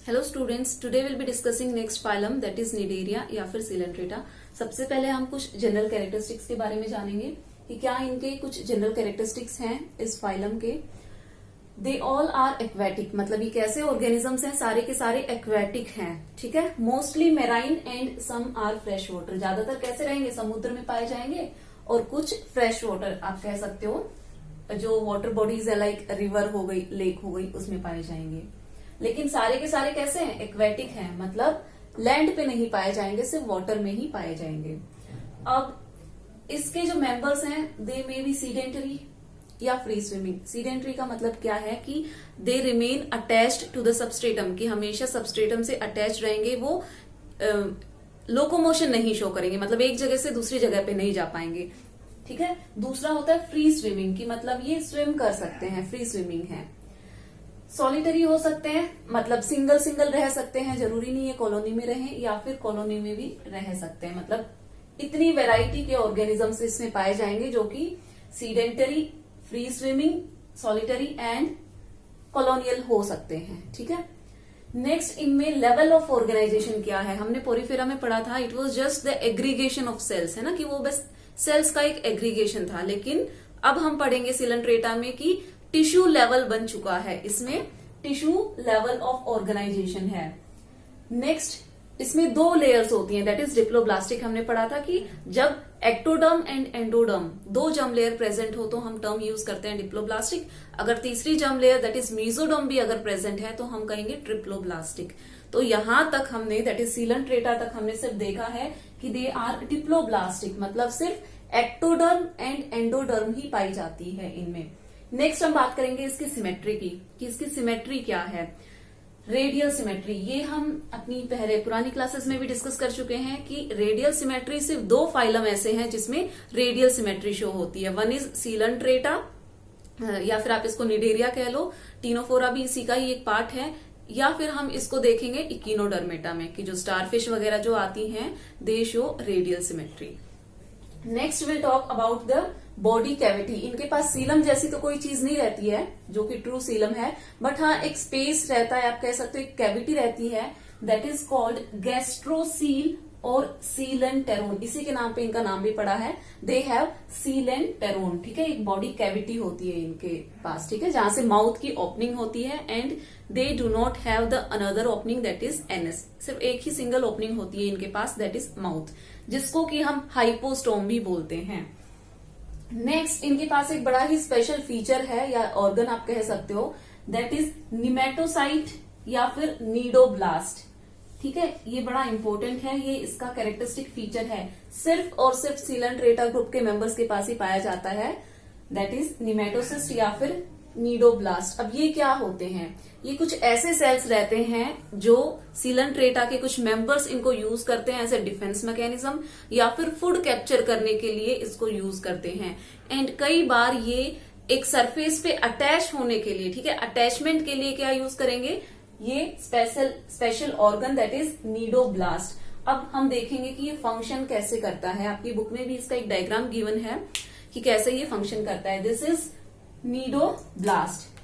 Hello students, today will be discussing next phylum that is Cnidaria या फिर Coelenterata. सबसे पहले हम कुछ जनरल कैरेक्टरिस्टिक्स के बारे में जानेंगे कि क्या इनके कुछ जनरल कैरेक्टरिस्टिक्स हैं इस फाइलम के। दे ऑल आर एक्वेटिक, मतलब ये कैसे ऑर्गेनिजम्स हैं, सारे के सारे एक्वेटिक हैं। ठीक है, mostly marine and some are fresh water. ज्यादातर कैसे रहेंगे, समुद्र में पाए जाएंगे और कुछ फ्रेश वाटर आप कह सकते हो, जो वाटर बॉडीज है लाइक रिवर हो गई, लेक हो गई, उसमें पाए जाएंगे। लेकिन सारे के सारे कैसे हैं, एक्वेटिक हैं, मतलब लैंड पे नहीं पाए जाएंगे, सिर्फ वाटर में ही पाए जाएंगे। अब इसके जो मेंबर्स हैं, दे मे बी सीडेंटरी या फ्री स्विमिंग। सीडेंटरी का मतलब क्या है कि they remain attached to the substratum, कि हमेशा सबस्ट्रेटम से अटैच रहेंगे, वो लोकोमोशन नहीं शो करेंगे, मतलब एक जगह से दूसरी जगह पे नहीं जा पाएंगे। ठीक है, दूसरा होता है फ्री स्विमिंग, की मतलब ये स्विम कर सकते हैं, फ्री स्विमिंग है। सॉलिटरी हो सकते हैं, मतलब सिंगल सिंगल रह सकते हैं, जरूरी नहीं है कॉलोनी में रहें, या फिर कॉलोनी में भी रह सकते हैं। मतलब इतनी वैरायटी के ऑर्गेनिजम्स इसमें पाए जाएंगे जो कि sedentary, free swimming, solitary and colonial हो सकते हैं। ठीक है, नेक्स्ट इनमें लेवल ऑफ ऑर्गेनाइजेशन क्या है, हमने पोरिफेरा में पढ़ा था, it was just the aggregation of cells, है ना, कि वो बस सेल्स का एक एग्रीगेशन था। लेकिन अब हम पढ़ेंगे सिलेंट्रेटा में कि टिश्यू लेवल बन चुका है, इसमें टिश्यू लेवल ऑफ ऑर्गेनाइजेशन है। नेक्स्ट इसमें दो लेयर्स होती हैं, दैट इज डिप्लोब्लास्टिक। हमने पढ़ा था कि जब एक्टोडर्म एंड एंडोडर्म दो जर्म लेयर प्रेजेंट हो तो हम टर्म यूज करते हैं डिप्लोब्लास्टिक। अगर तीसरी germ layer that is mesoderm भी अगर प्रेजेंट है तो हम कहेंगे ट्रिप्लोब्लास्टिक। तो यहां तक हमने, दैट इज सिलेंट्रेटा तक हमने सिर्फ देखा है कि दे आर डिप्लोब्लास्टिक, मतलब सिर्फ एक्टोडर्म एंड एंडोडर्म ही पाई जाती है इनमें। नेक्स्ट हम बात करेंगे इसकी सिमेट्री की, कि इसकी सिमेट्री क्या है। रेडियल सिमेट्री, ये हम अपनी पहले पुरानी क्लासेस में भी डिस्कस कर चुके हैं कि रेडियल सिमेट्री सिर्फ दो फाइलम ऐसे हैं जिसमें रेडियल सिमेट्री शो होती है। वन इज सिलेंट्रेटा या फिर आप इसको निडेरिया कह लो, टीनोफोरा भी इसी का ही एक पार्ट है, या फिर हम इसको देखेंगे इकिनोडर्मेटा में कि जो स्टारफिश वगैरह जो आती हैं दे show radial symmetry. Next will talk about the body cavity. इनके पास सीलम जैसी तो कोई चीज नहीं रहती है जो कि ट्रू सीलम है, बट हाँ एक स्पेस रहता है, आप कह सकते हो एक कैविटी रहती है, दैट इज कॉल्ड गैस्ट्रोसील और सीलेंटेरोन। इसी के नाम पे इनका नाम भी पड़ा है, दे हैव सीलेंटेरोन। ठीक है, एक बॉडी कैविटी होती है इनके पास, ठीक है, जहां से माउथ की ओपनिंग होती है, and they do not have the another opening that is NS. सिर्फ एक ही सिंगल ओपनिंग होती है इनके पास, दैट इज माउथ, जिसको कि हम हाइपोस्टोम भी बोलते हैं। नेक्स्ट इनके पास एक बड़ा ही स्पेशल फीचर है या ऑर्गन आप कह सकते हो, दैट इज निमेटोसाइट या फिर नीडोब्लास्ट। ठीक है, ये बड़ा इंपॉर्टेंट है, ये इसका कैरेक्टरिस्टिक फीचर है, सिर्फ और सिर्फ सिलेंट्रेटा ग्रुप के मेंबर्स के पास ही पाया जाता है, दैट इज निमेटोसिस्ट या फिर नीडोब्लास्ट। अब ये क्या होते हैं, ये कुछ ऐसे सेल्स रहते हैं जो सिलेंट्रेटा के कुछ मेंबर्स इनको यूज करते हैं एज ए डिफेंस मैकेनिज्म, या फिर फूड कैप्चर करने के लिए इसको यूज करते हैं। एंड कई बार ये एक सरफेस पे अटैच होने के लिए, ठीक है, अटैचमेंट के लिए क्या यूज करेंगे, ये special organ that is cnidoblast. अब हम देखेंगे कि ये फंक्शन कैसे करता है, आपकी बुक में भी इसका एक डायग्राम गिवन है कि कैसे ये फंक्शन करता है। This is cnidoblast.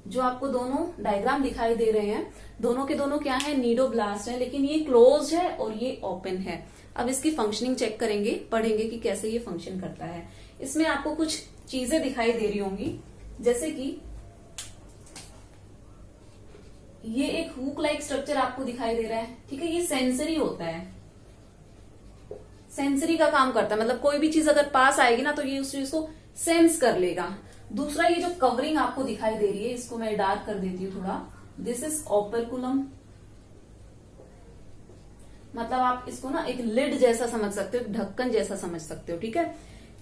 जो आपको दोनों डायग्राम दिखाई दे रहे हैं, दोनों के दोनों क्या है, नीडोब्लास्ट है, लेकिन ये क्लोज है और ये ओपन है। अब इसकी फंक्शनिंग चेक करेंगे, पढ़ेंगे कि कैसे ये फंक्शन करता है। इसमें आपको कुछ चीजें दिखाई दे रही होंगी, जैसे कि ये एक हुक लाइक स्ट्रक्चर आपको दिखाई दे रहा है। ठीक है, ये सेंसरी होता है, सेंसरी का काम करता है, मतलब कोई भी चीज अगर पास आएगी ना तो ये उस चीज को सेंस कर लेगा। दूसरा ये जो कवरिंग आपको दिखाई दे रही है, इसको मैं डार्क कर देती हूँ थोड़ा, दिस इज ओपर्कुलम, मतलब आप इसको ना एक लिड जैसा समझ सकते हो, ढक्कन जैसा समझ सकते हो। ठीक है,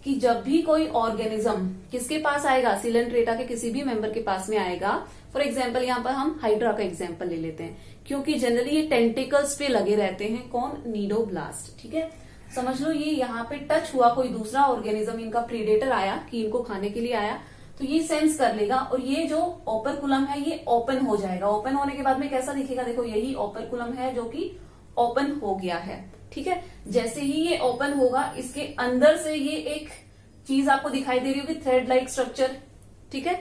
कि जब भी कोई ऑर्गेनिज्म किसके पास आएगा, सिलेंट्रेटा के किसी भी मेंबर के पास में आएगा, फॉर एग्जाम्पल यहाँ पर हम हाइड्रा का एग्जाम्पल ले लेते हैं, क्योंकि जनरली ये टेंटिकल्स पे लगे रहते हैं, कौन, नीडोब्लास्ट। ठीक है, समझ लो ये यहाँ पे टच हुआ, कोई दूसरा ऑर्गेनिज्म, इनका प्रीडेटर आया कि इनको खाने के लिए आया, तो ये सेंस कर लेगा और ये जो ओपर्कुलम है ये ओपन हो जाएगा। ओपन होने के बाद में कैसा दिखेगा, देखो यही ओपर्कुलम है जो कि ओपन हो गया है। ठीक है, जैसे ही ये ओपन होगा, इसके अंदर से ये एक चीज आपको दिखाई दे रही होगी, थ्रेड लाइक स्ट्रक्चर। ठीक है,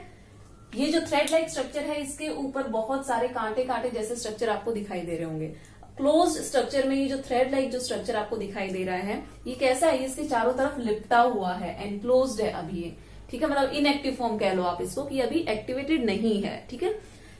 ये जो थ्रेड लाइक स्ट्रक्चर है इसके ऊपर बहुत सारे कांटे कांटे जैसे स्ट्रक्चर आपको दिखाई दे रहे होंगे। क्लोज स्ट्रक्चर में ये जो थ्रेड लाइक जो स्ट्रक्चर आपको दिखाई दे रहा है ये कैसा है, इसके चारों तरफ लिपटा हुआ है, एनक्लोज्ड है अभी ये, ठीक है, मतलब इनएक्टिव फॉर्म कह लो आप इसको कि अभी एक्टिवेटेड नहीं है, ठीक है।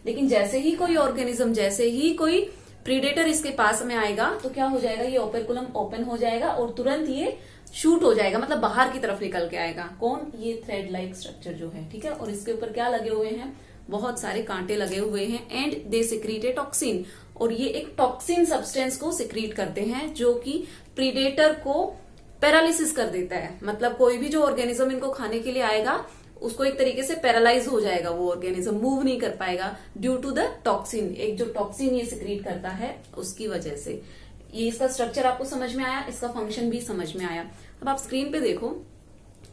लेकिन जैसे ही कोई ऑर्गेनिज्म, जैसे ही कोई प्रीडेटर इसके पास में आएगा तो क्या हो जाएगा, ये ओपेकुलम ओपन हो जाएगा और तुरंत ये शूट हो जाएगा, मतलब बाहर की तरफ निकल के आएगा। कौन, ये थ्रेड लाइक स्ट्रक्चर जो है, ठीक है। और इसके ऊपर क्या लगे हुए हैं, बहुत सारे कांटे लगे हुए हैं। And they secrete A toxin, और ये एक टॉक्सिन सब्सटेंस को सिक्रीट करते हैं जो कि प्रीडेटर को पैरालिसिस कर देता है। मतलब कोई भी जो ऑर्गेनिज्म इनको खाने के लिए आएगा उसको एक तरीके से पैरालाइज हो जाएगा, वो ऑर्गेनिज्म मूव नहीं कर पाएगा ड्यू टू द टॉक्सिन। एक जो टॉक्सिन ये सिक्रीट करता है उसकी वजह से। ये इसका स्ट्रक्चर आपको समझ में आया, इसका फंक्शन भी समझ में आया। अब आप स्क्रीन पे देखो,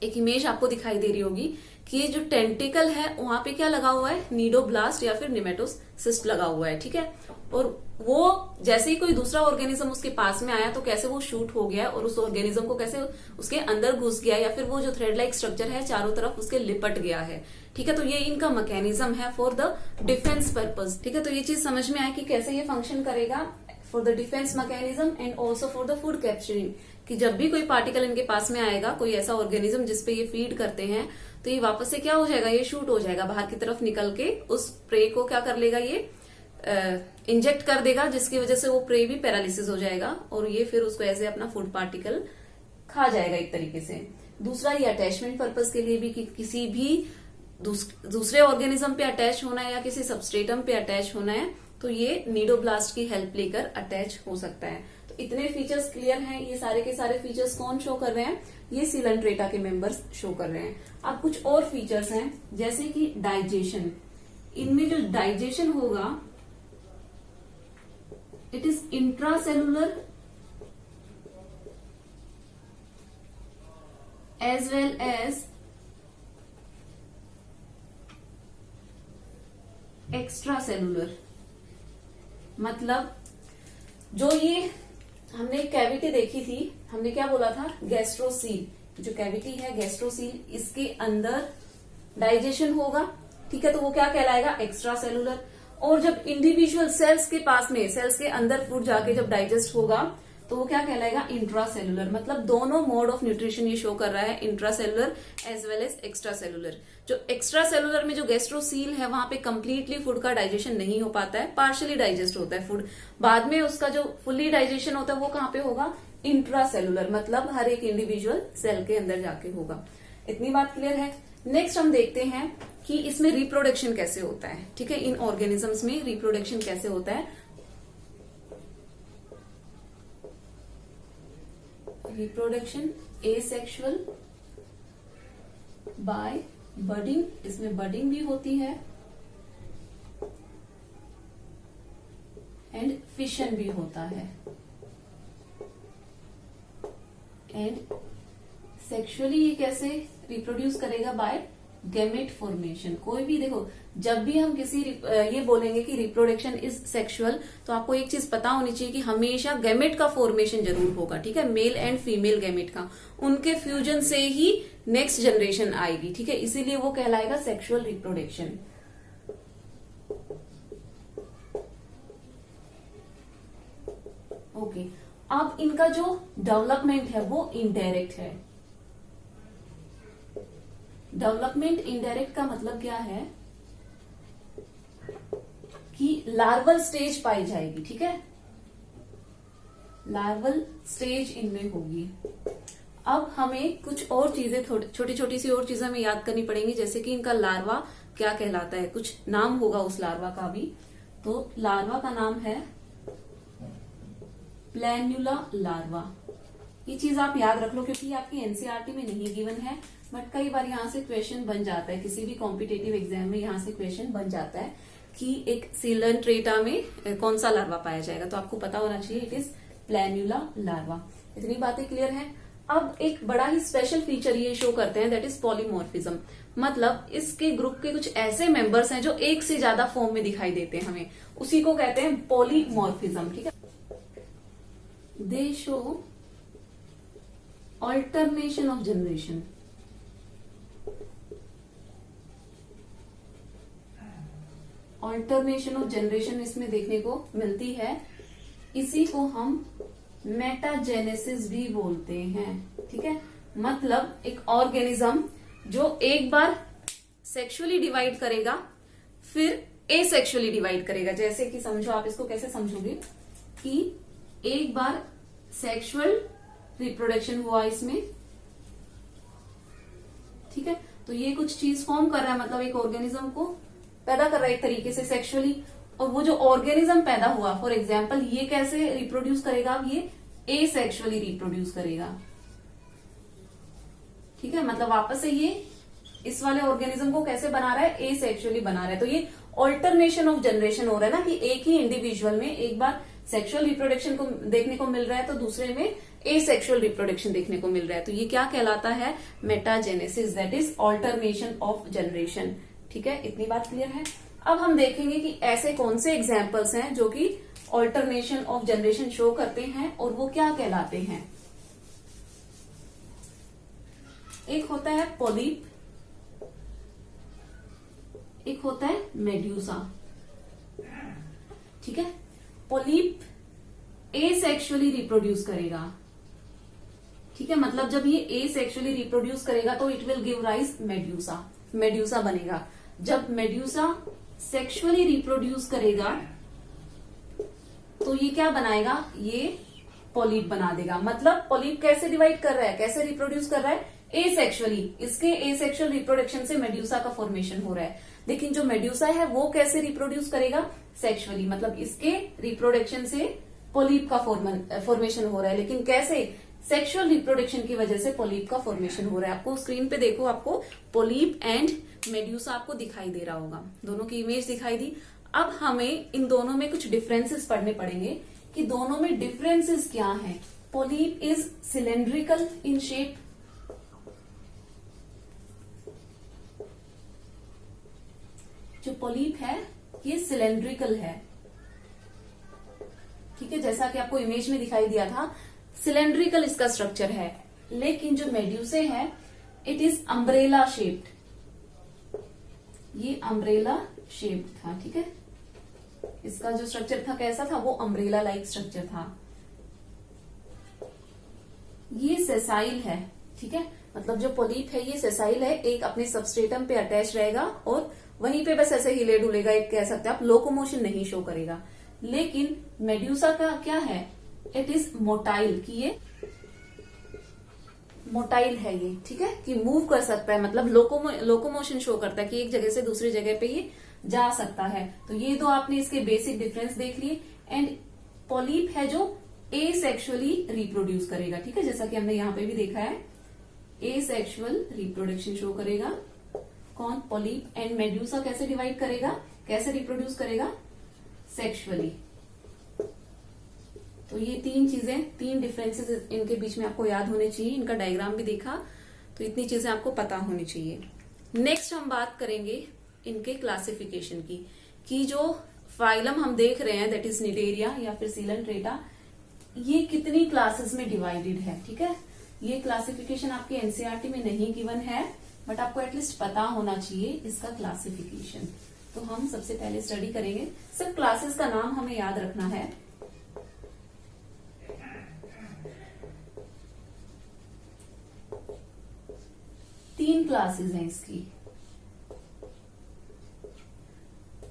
एक इमेज आपको दिखाई दे रही होगी कि ये जो टेंटिकल है वहां पे क्या लगा हुआ है, नीडोब्लास्ट या फिर निमेटोसिस्ट लगा हुआ है, ठीक है। और वो जैसे ही कोई दूसरा ऑर्गेनिज्म उसके पास में आया तो कैसे वो शूट हो गया और उस ऑर्गेनिज्म को कैसे उसके अंदर घुस गया, या फिर वो जो थ्रेड लाइक स्ट्रक्चर है चारों तरफ उसके लिपट गया है, ठीक है। तो ये इनका मैकेनिज्म है फॉर द डिफेंस पर्पज, ठीक है। तो ये चीज समझ में आया कि कैसे ये फंक्शन करेगा for the defence mechanism and also for the food capturing, कि जब भी कोई पार्टिकल इनके पास में आएगा, कोई ऐसा ऑर्गेनिज्म जिसपे ये फीड करते हैं, तो ये वापस से क्या हो जाएगा, ये शूट हो जाएगा बाहर की तरफ निकल के, उस प्रे को क्या कर लेगा, ये इंजेक्ट कर देगा, जिसकी वजह से वो प्रे भी पैरालिसिस हो जाएगा और ये फिर उसको ऐसे अपना फूड पार्टिकल खा जाएगा एक तरीके से। दूसरा, ये अटैचमेंट पर्पज के लिए भी, कि किसी भी दूसरे ऑर्गेनिज्म पे अटैच होना है या किसी सबस्ट्रेटम पे अटैच होना है तो ये नीडोब्लास्ट की हेल्प लेकर अटैच हो सकता है। तो इतने फीचर्स क्लियर हैं। ये सारे के सारे फीचर्स कौन शो कर रहे हैं, ये सीलेंट्रेटा के मेंबर्स शो कर रहे हैं। अब कुछ और फीचर्स हैं जैसे कि डाइजेशन। इनमें जो डाइजेशन होगा it is intracellular as well as extra cellular. मतलब जो ये हमने कैविटी देखी थी, हमने क्या बोला था, गैस्ट्रोसील। जो कैविटी है गैस्ट्रोसील, इसके अंदर डाइजेशन होगा, ठीक है। तो वो क्या कहलाएगा, एक्स्ट्रा सेलुलर। और जब इंडिविजुअल सेल्स के पास में, सेल्स के अंदर फूड जाके जब डाइजेस्ट होगा तो वो क्या कहलाएगा, इंट्रासेलुलर। मतलब दोनों मोड ऑफ न्यूट्रिशन ये शो कर रहा है, intracellular as well as extra cellular. जो एक्स्ट्रा सेलुलर में जो गैस्ट्रोसील है वहां पे कंप्लीटली फूड का डाइजेशन नहीं हो पाता है, पार्शियली डाइजेस्ट होता है फूड। बाद में उसका जो फुल्ली डाइजेशन होता है वो कहाँ पे होगा, इंट्रासेलुलर, मतलब हर एक इंडिविजुअल सेल के अंदर जाके होगा। इतनी बात क्लियर है। नेक्स्ट हम देखते हैं कि इसमें रिप्रोडक्शन कैसे होता है, ठीक है। इन ऑर्गेनिजम्स में रिप्रोडक्शन कैसे होता है। रिप्रोडक्शन एसेक्सुअल बाय बडिंग, इसमें बडिंग भी होती है एंड फिशन भी होता है। एंड सेक्सुअली ये कैसे रिप्रोड्यूस करेगा, बाय गैमेट फॉर्मेशन। कोई भी देखो, जब भी हम किसी ये बोलेंगे कि रिप्रोडक्शन इज सेक्सुअल, तो आपको एक चीज पता होनी चाहिए कि हमेशा गैमेट का फॉर्मेशन जरूर होगा, ठीक है। मेल एंड फीमेल गैमेट का, उनके फ्यूजन से ही नेक्स्ट जनरेशन आएगी, ठीक है। इसीलिए वो कहलाएगा सेक्सुअल रिप्रोडक्शन। ओके, अब इनका जो डेवलपमेंट है वो इनडायरेक्ट है। डेवलपमेंट इनडायरेक्ट का मतलब क्या है कि लार्वल स्टेज पाई जाएगी, ठीक है। लार्वल स्टेज इनमें होगी। अब हमें कुछ और चीजें, छोटी छोटी सी और चीजें हमें याद करनी पड़ेंगी, जैसे कि इनका लार्वा क्या कहलाता है, कुछ नाम होगा उस लार्वा का भी। तो लार्वा का नाम है प्लैन्युला लार्वा। ये चीज आप याद रख लो क्योंकि ये आपकी एनसीईआरटी में नहीं गिवन है, बट कई बार यहाँ से क्वेश्चन बन जाता है, किसी भी कॉम्पिटेटिव एग्जाम में यहाँ से क्वेश्चन बन जाता है कि एक सीलेंट्रेटा में कौन सा लार्वा पाया जाएगा। तो आपको पता होना चाहिए इट इज प्लैन्युला लार्वा। इतनी बातें क्लियर हैं। अब एक बड़ा ही स्पेशल फीचर ये शो करते हैं, दैट इज पॉलीमॉर्फिज्म। मतलब इसके ग्रुप के कुछ ऐसे मेंबर्स हैं जो एक से ज्यादा फॉर्म में दिखाई देते हैं हमें, उसी को कहते हैं पॉलीमॉर्फिज्म, ठीक है। दे show alternation of generation. Alternation of generation इसमें देखने को मिलती है। इसी को हम मेटाजेनेसिस भी बोलते हैं। ठीक है, मतलब एक ऑर्गेनिज्म जो एक बार सेक्सुअली डिवाइड करेगा फिर एसेक्सुअली डिवाइड करेगा। जैसे कि समझो, आप इसको कैसे समझोगे कि एक बार सेक्सुअल रिप्रोडक्शन हुआ इसमें, ठीक है, तो ये कुछ चीज फॉर्म कर रहा है, मतलब एक ऑर्गेनिज्म को पैदा कर रहा है एक तरीके से सेक्सुअली। और वो जो ऑर्गेनिज्म पैदा हुआ, फॉर एग्जाम्पल, ये कैसे रिप्रोड्यूस करेगा? अब ये एसेक्सुअली रिप्रोड्यूस करेगा। ठीक है, मतलब वापस से ये इस वाले ऑर्गेनिज्म को कैसे बना रहा है? एसेक्सुअली बना रहा है। तो ये ऑल्टरनेशन ऑफ जनरेशन हो रहा है ना, कि एक ही इंडिविजुअल में एक बार सेक्सुअल रिप्रोडक्शन को देखने को मिल रहा है तो दूसरे में एसेक्सुअल रिप्रोडक्शन देखने को मिल रहा है। तो ये क्या कहलाता है? Metagenesis, that is alternation of generation. ठीक है, इतनी बात क्लियर है। अब हम देखेंगे कि ऐसे कौन से एग्जाम्पल्स हैं जो कि ऑल्टरनेशन ऑफ जनरेशन शो करते हैं और वो क्या कहलाते हैं। एक होता है पॉलिप, एक होता है मेड्यूसा। ठीक है, पॉलिप एसेक्सुअली रिप्रोड्यूस करेगा। ठीक है, मतलब जब ये एसेक्सुअली रिप्रोड्यूस करेगा तो it will give rise medusa, medusa बनेगा। जब मेड्यूसा सेक्सुअली रिप्रोड्यूस करेगा तो ये क्या बनाएगा? ये पॉलिप बना देगा। मतलब पॉलिप कैसे डिवाइड कर रहा है, कैसे रिप्रोड्यूस कर रहा है? एसेक्सुअली। इसके एसेक्सुअल रिप्रोडक्शन से मेड्यूसा का फॉर्मेशन हो रहा है। लेकिन जो मेड्यूसा है वो कैसे रिप्रोड्यूस करेगा? सेक्सुअली। मतलब इसके रिप्रोडक्शन से पॉलिप का फॉर्मेशन हो रहा है। लेकिन कैसे? सेक्सुअल रिप्रोडक्शन की वजह से पॉलिप का फॉर्मेशन हो रहा है। आपको स्क्रीन पे देखो, आपको पॉलिप एंड मेड्यूसा आपको दिखाई दे रहा होगा, दोनों की इमेज दिखाई दी। अब हमें इन दोनों में कुछ डिफरेंसेस पढ़ने पड़ेंगे कि दोनों में डिफरेंसेस क्या हैं। Polyp is cylindrical in shape, जो पॉलिप है ये सिलेंड्रिकल है। ठीक है, जैसा कि आपको इमेज में दिखाई दिया था, सिलेंड्रिकल इसका स्ट्रक्चर है। लेकिन जो मेड्यूसे है इट इज अम्ब्रेला शेप्ड, ये अम्ब्रेला शेप्ड था। ठीक है, इसका जो स्ट्रक्चर था कैसा था? वो अम्ब्रेला लाइक स्ट्रक्चर था। ये सेसाइल है। ठीक है, मतलब जो पॉलिप है ये सेसाइल है, एक अपने सबस्ट्रेटम पे अटैच रहेगा और वहीं पे बस ऐसे हिले डुलेगा, एक कह सकते हैं आप, लोकोमोशन नहीं शो करेगा। लेकिन मेड्यूसा का क्या है? इट इज मोटाइल, कि ये मोटाइल है ये। ठीक है, कि मूव कर सकता है, मतलब लोकोमोशन शो करता है कि एक जगह से दूसरी जगह पे ये जा सकता है। तो ये दो आपने इसके बेसिक डिफरेंस देख लिए। एंड पॉलिप है जो एसेक्सुअली रिप्रोड्यूस करेगा। ठीक है, जैसा कि हमने यहाँ पे भी देखा है, एसेक्सुअल रिप्रोडक्शन शो करेगा। कौन? पॉलिप। एंड मेड्यूसा कैसे डिवाइड करेगा, कैसे रिप्रोड्यूस करेगा? सेक्सुअली। तो ये तीन चीजें, तीन डिफरेंसेस इनके बीच में आपको याद होने चाहिए। इनका डायग्राम भी देखा तो इतनी चीजें आपको पता होनी चाहिए। नेक्स्ट हम बात करेंगे इनके क्लासिफिकेशन की, कि जो फाइलम हम देख रहे हैं दैट इज निडेरिया या फिर सीलेंट्रेटा, ये कितनी क्लासेस में डिवाइडेड है। ठीक है, ये क्लासिफिकेशन आपके एनसीईआरटी में नहीं गिवन है, बट आपको एटलीस्ट पता होना चाहिए इसका क्लासिफिकेशन। तो हम सबसे पहले स्टडी करेंगे, सिर्फ क्लासेस का नाम हमें याद रखना है। तीन क्लासेस हैं इसकी।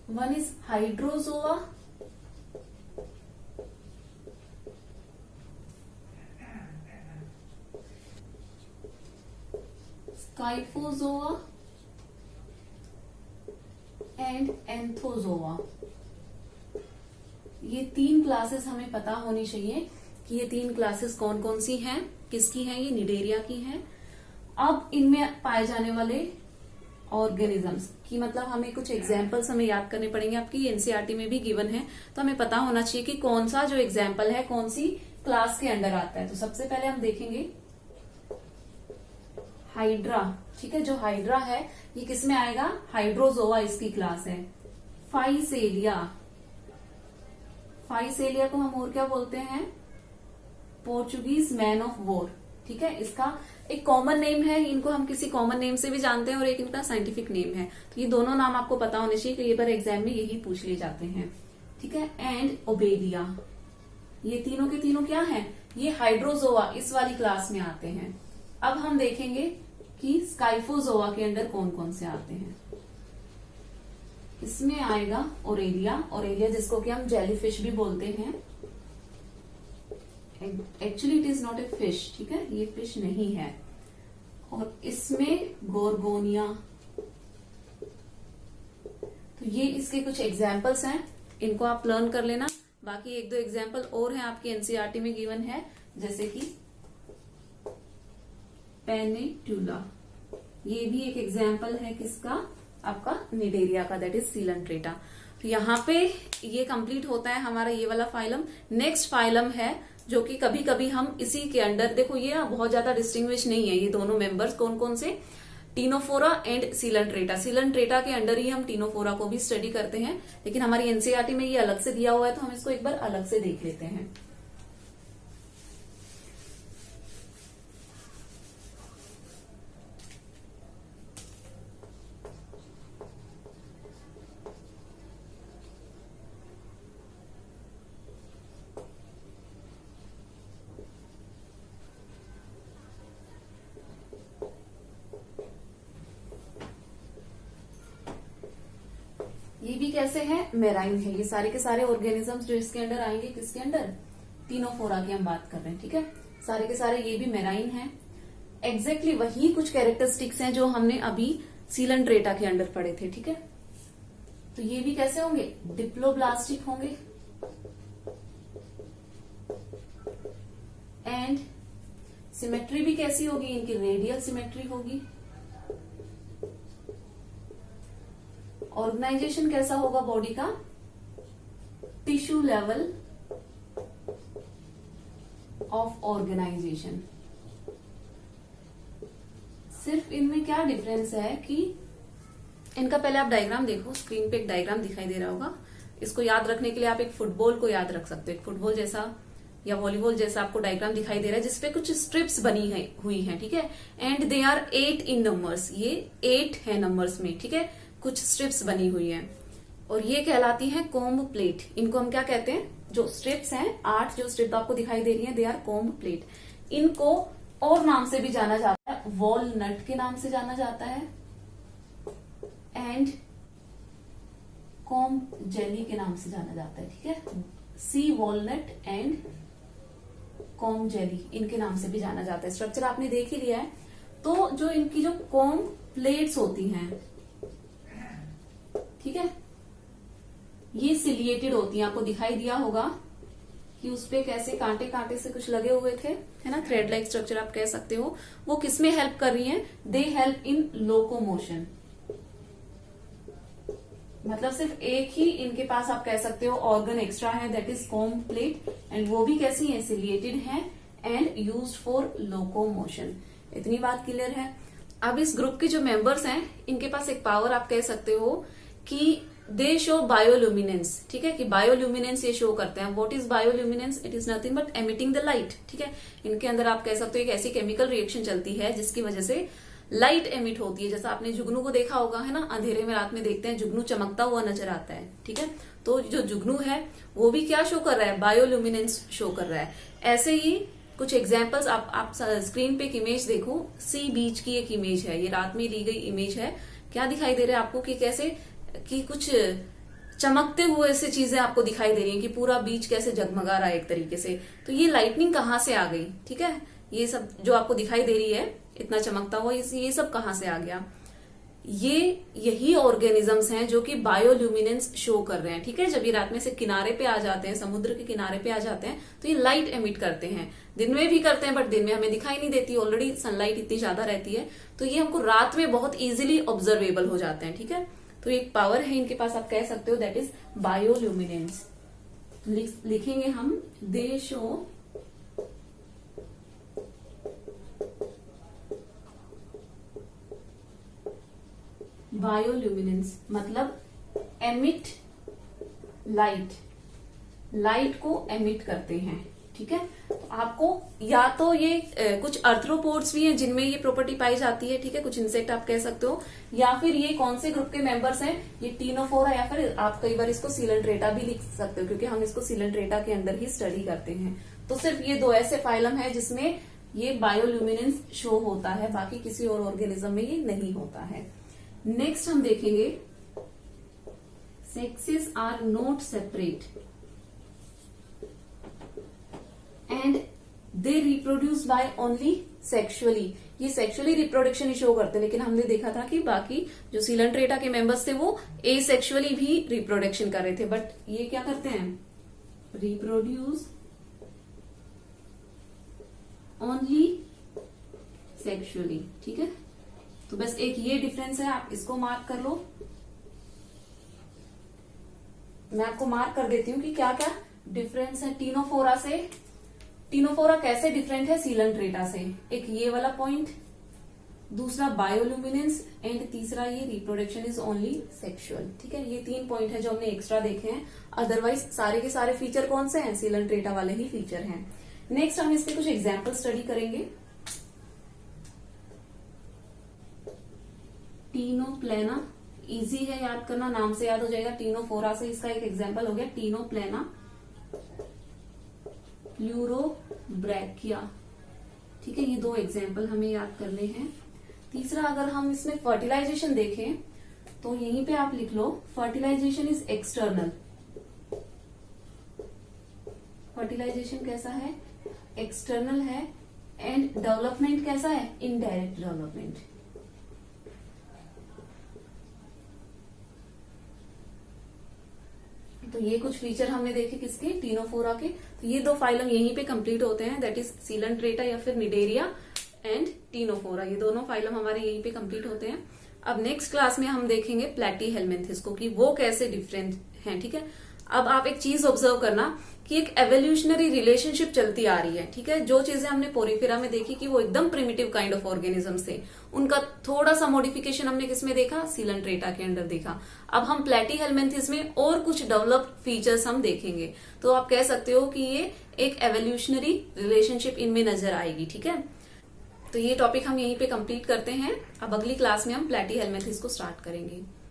One is Hydrozoa, Scyphozoa and Anthozoa. ये तीन क्लासेस हमें पता होनी चाहिए कि ये तीन क्लासेस कौन कौन सी हैं, किसकी हैं। ये निडेरिया की हैं। अब इनमें पाए जाने वाले ऑर्गेनिजम्स की, मतलब हमें कुछ एग्जाम्पल्स हमें याद करने पड़ेंगे। आपकी एनसीईआरटी में भी गिवन है, तो हमें पता होना चाहिए कि कौन सा जो एग्जाम्पल है कौन सी क्लास के अंडर आता है। तो सबसे पहले हम देखेंगे हाइड्रा। ठीक है, जो हाइड्रा है ये किस में आएगा? हाइड्रोजोआ इसकी क्लास है। फाइसेलिया, फाइसेलिया को हम और क्या बोलते हैं? Portuguese man of war. ठीक है, इसका एक कॉमन नेम है, इनको हम किसी कॉमन नेम से भी जानते हैं, और एक इनका साइंटिफिक नेम है। तो ये दोनों नाम आपको पता होने चाहिए कि ये बार एग्जाम में यही पूछ लिए जाते हैं, ठीक है। एंड ओबेलिया, ये तीनों के तीनों क्या है, ये हाइड्रोजोआ इस वाली क्लास में आते हैं। अब हम देखेंगे कि स्काइफोजोआ के अंदर कौन कौन से आते हैं। इसमें आएगा ओरेलिया, ओरेलिया जिसको कि हम जेलीफिश भी बोलते हैं। Actually it is not a fish, ठीक है, ये फिश नहीं है। और इसमें गोरगोनिया, तो ये इसके कुछ एग्जाम्पल्स हैं, इनको आप लर्न कर लेना। बाकी एक दो एग्जाम्पल और हैं आपकी एनसीईआरटी में गिवन है, जैसे कि पेनेट्यूला, ये भी एक एग्जाम्पल है किसका, आपका निडेरिया का, दैट इज सीलंट्रेटा। तो यहाँ पे ये कंप्लीट होता है हमारा ये वाला फाइलम। नेक्स्ट फाइलम है जो कि कभी कभी हम इसी के अंडर, देखो ये ना बहुत ज्यादा डिस्टिंग्विश नहीं है ये दोनों मेंबर्स, कौन कौन से, टीनोफोरा एंड सीलंट्रेटा। सीलंट्रेटा के अंडर ही हम टीनोफोरा को भी स्टडी करते हैं, लेकिन हमारी एनसीईआरटी में ये अलग से दिया हुआ है, तो हम इसको एक बार अलग से देख लेते हैं। ये भी कैसे है, मेराइन है। ये सारे के सारे ऑर्गेनिजम्स जो इसके अंडर आएंगे, किसके अंडर, टीनोफोरा की हम बात कर रहे हैं, ठीक है। सारे के सारे ये भी मेराइन है। एग्जैक्टली वही कुछ कैरेक्टरिस्टिक्स हैं जो हमने अभी सीलंट्रेटा के अंडर पढ़े थे, ठीक है। तो ये भी कैसे होंगे, डिप्लोब्लास्टिक होंगे। एंड सिमेट्री भी कैसी होगी, इनकी रेडियल सिमेट्री होगी। ऑर्गेनाइजेशन कैसा होगा बॉडी का, टिश्यू लेवल ऑफ ऑर्गेनाइजेशन। सिर्फ इनमें क्या डिफरेंस है कि इनका, पहले आप डायग्राम देखो, स्क्रीन पे एक डायग्राम दिखाई दे रहा होगा। इसको याद रखने के लिए आप एक फुटबॉल को याद रख सकते हो, एक फुटबॉल जैसा या वॉलीबॉल जैसा आपको डायग्राम दिखाई दे रहा है, जिसपे कुछ स्ट्रिप्स बनी हुई हैं, ठीक है। And they are 8 in numbers, ये 8 है नंबर्स में, ठीक है, कुछ स्ट्रिप्स बनी हुई हैं, और ये कहलाती है कोम्ब प्लेट। इनको हम क्या कहते हैं, जो स्ट्रिप्स हैं, 8 जो स्ट्रिप आपको दिखाई दे रही हैं, दे आर कोम्ब प्लेट। इनको और नाम से भी जाना जाता है, वॉलनट के नाम से जाना जाता है, एंड कोम्ब जेली के नाम से जाना जाता है, ठीक है। सी वॉलनट एंड कोम्ब जेली, इनके नाम से भी जाना जाता है। स्ट्रक्चर आपने देख ही लिया है। तो जो इनकी जो कोम्ब प्लेट्स होती हैं, ठीक है, ये सिलिएटेड होती हैं। आपको दिखाई दिया होगा कि उसपे कैसे कांटे कांटे से कुछ लगे हुए थे, है ना, थ्रेड लाइक स्ट्रक्चर आप कह सकते हो। वो किसमें हेल्प कर रही हैं, दे हेल्प इन लोकोमोशन। मतलब सिर्फ एक ही इनके पास आप कह सकते हो ऑर्गन एक्स्ट्रा है, that is comb plate, and वो भी कैसी है, सिलिएटेड है एंड यूज्ड फॉर लोकोमोशन। इतनी बात क्लियर है। अब इस ग्रुप के जो मेंबर्स हैं, इनके पास एक पावर आप कह सकते हो कि दे शो बायोल्यूमिनेंस, ठीक है, कि बायोल्यूमिनेंस ये शो करते हैं। What is bioluminescence, it is nothing but emitting the light, ठीक है। इनके अंदर आप कह सकते हो एक ऐसी केमिकल रिएक्शन चलती है जिसकी वजह से लाइट एमिट होती है। जैसा आपने जुगनू को देखा होगा, है ना, अंधेरे में रात में देखते हैं जुगनू चमकता हुआ नजर आता है, ठीक है। तो जो जुगनू है वो भी क्या शो कर रहा है, बायोल्यूमिनेंस शो कर रहा है। ऐसे ही कुछ एग्जाम्पल्स आप स्क्रीन पे एक इमेज देखो, सी बीच की एक इमेज है, ये रात में ली गई इमेज है। क्या दिखाई दे रहा है आपको कि कैसे कि कुछ चमकते हुए ऐसे चीजें आपको दिखाई दे रही हैं कि पूरा बीच कैसे जगमगा रहा है एक तरीके से। तो ये लाइटनिंग कहाँ से आ गई, ठीक है, ये सब जो आपको दिखाई दे रही है इतना चमकता हुआ, ये सब कहाँ से आ गया। ये यही ऑर्गेनिजम्स हैं जो कि बायोल्यूमिनेंस शो कर रहे हैं, ठीक है। जब ये रात में से किनारे पे आ जाते हैं, समुद्र के किनारे पे आ जाते हैं, तो ये लाइट एमिट करते हैं। दिन में भी करते हैं बट दिन में हमें दिखाई नहीं देती, ऑलरेडी सनलाइट इतनी ज्यादा रहती है, तो ये हमको रात में बहुत इजीली ऑब्जर्वेबल हो जाते हैं, ठीक है। तो एक पावर है इनके पास, आप कह सकते हो, दैट इज बायोल्यूमिनेंस। लिखेंगे हम, दे शो बायोल्यूमिनेंस, मतलब एमिट लाइट, लाइट को एमिट करते हैं, ठीक है। तो आपको या तो ये कुछ अर्थ्रोपोड्स भी हैं जिनमें ये प्रॉपर्टी पाई जाती है, ठीक है, कुछ इंसेक्ट आप कह सकते हो, या फिर ये कौन से ग्रुप के मेंबर्स हैं, ये टीनोफोरा, या फिर आप कई बार इसको सीलेंट्रेटा भी लिख सकते हो क्योंकि हम इसको सीलेंट्रेटा के अंदर ही स्टडी करते हैं। तो सिर्फ ये दो ऐसे फाइलम है जिसमें ये बायोल्यूमिनेंस शो होता है, बाकी किसी और ऑर्गेनिज्म में ये नहीं होता है। नेक्स्ट हम देखेंगे sexes are not separate and they reproduce by only sexually. ये सेक्सुअली रिप्रोडक्शन शो करते हैं, लेकिन हमने देखा था कि बाकी जो सीलेंट्रेटा के मेंबर्स थे वो एसेक्सुअली भी रिप्रोडक्शन कर रहे थे, बट ये क्या करते हैं, रिप्रोड्यूस ओनली सेक्सुअली। ठीक है, तो बस एक ये डिफरेंस है, आप इसको मार्क कर लो। मैं आपको मार्क कर देती हूँ कि क्या क्या डिफरेंस है टीनोफोरा से। टीनोफोरा कैसे डिफरेंट है सीलेंट्रेटा से, एक ये वाला पॉइंट, दूसरा बायोल्यूमिनेंस, एंड तीसरा ये रिप्रोडक्शन इज ओनली सेक्सुअल। ठीक है, ये 3 पॉइंट है जो हमने एक्स्ट्रा देखे हैं, अदरवाइज सारे के सारे फीचर कौन से हैं, सीलेंट्रेटा वाले ही फीचर हैं। नेक्स्ट हम इसके कुछ एग्जाम्पल स्टडी करेंगे। टीनोप्लेना इजी है याद करना, नाम से याद हो जाएगा। टीनोफोरा से इसका एक एग्जाम्पल हो गया टीनोप्लेना प्लूरोब्रैकिया। ठीक है, ये 2 एग्जाम्पल हमें याद करने हैं। तीसरा, अगर हम इसमें फर्टिलाइजेशन देखें तो यहीं पे आप लिख लो फर्टिलाइजेशन इज एक्सटर्नल। फर्टिलाइजेशन कैसा है, एक्सटर्नल है, एंड डेवलपमेंट कैसा है, इनडायरेक्ट डेवलपमेंट। तो ये कुछ फीचर हमने देखे किसके, टीनोफोरा के। तो ये 2 फाइलम यहीं पे कंप्लीट होते हैं, दैट इज सीलेंट्रेटा या फिर निडेरिया एंड टीनोफोरा, ये दोनों फाइलम हमारे यहीं पे कंप्लीट होते हैं। अब नेक्स्ट क्लास में हम देखेंगे प्लैटीहेल्मिन्थस को कि वो कैसे डिफरेंट हैं। ठीक है, अब आप एक चीज ऑब्जर्व करना कि एक एवोल्यूशनरी रिलेशनशिप चलती आ रही है। ठीक है, जो चीजें हमने पोरिफेरा में देखी कि वो एकदम प्रिमिटिव काइंड ऑफ ऑर्गेनिजम्स थे, उनका थोड़ा सा मॉडिफिकेशन हमने किसमें देखा, सीलेंट्रेटा के अंदर देखा। अब हम प्लैटीहेल्मिन्थस में और कुछ डेवलप्ड फीचर्स हम देखेंगे, तो आप कह सकते हो कि ये एक एवोल्यूशनरी रिलेशनशिप इनमें नजर आएगी। ठीक है, तो ये टॉपिक हम यहीं पे कंप्लीट करते हैं। अब अगली क्लास में हम प्लैटीहेल्मिन्थस को स्टार्ट करेंगे।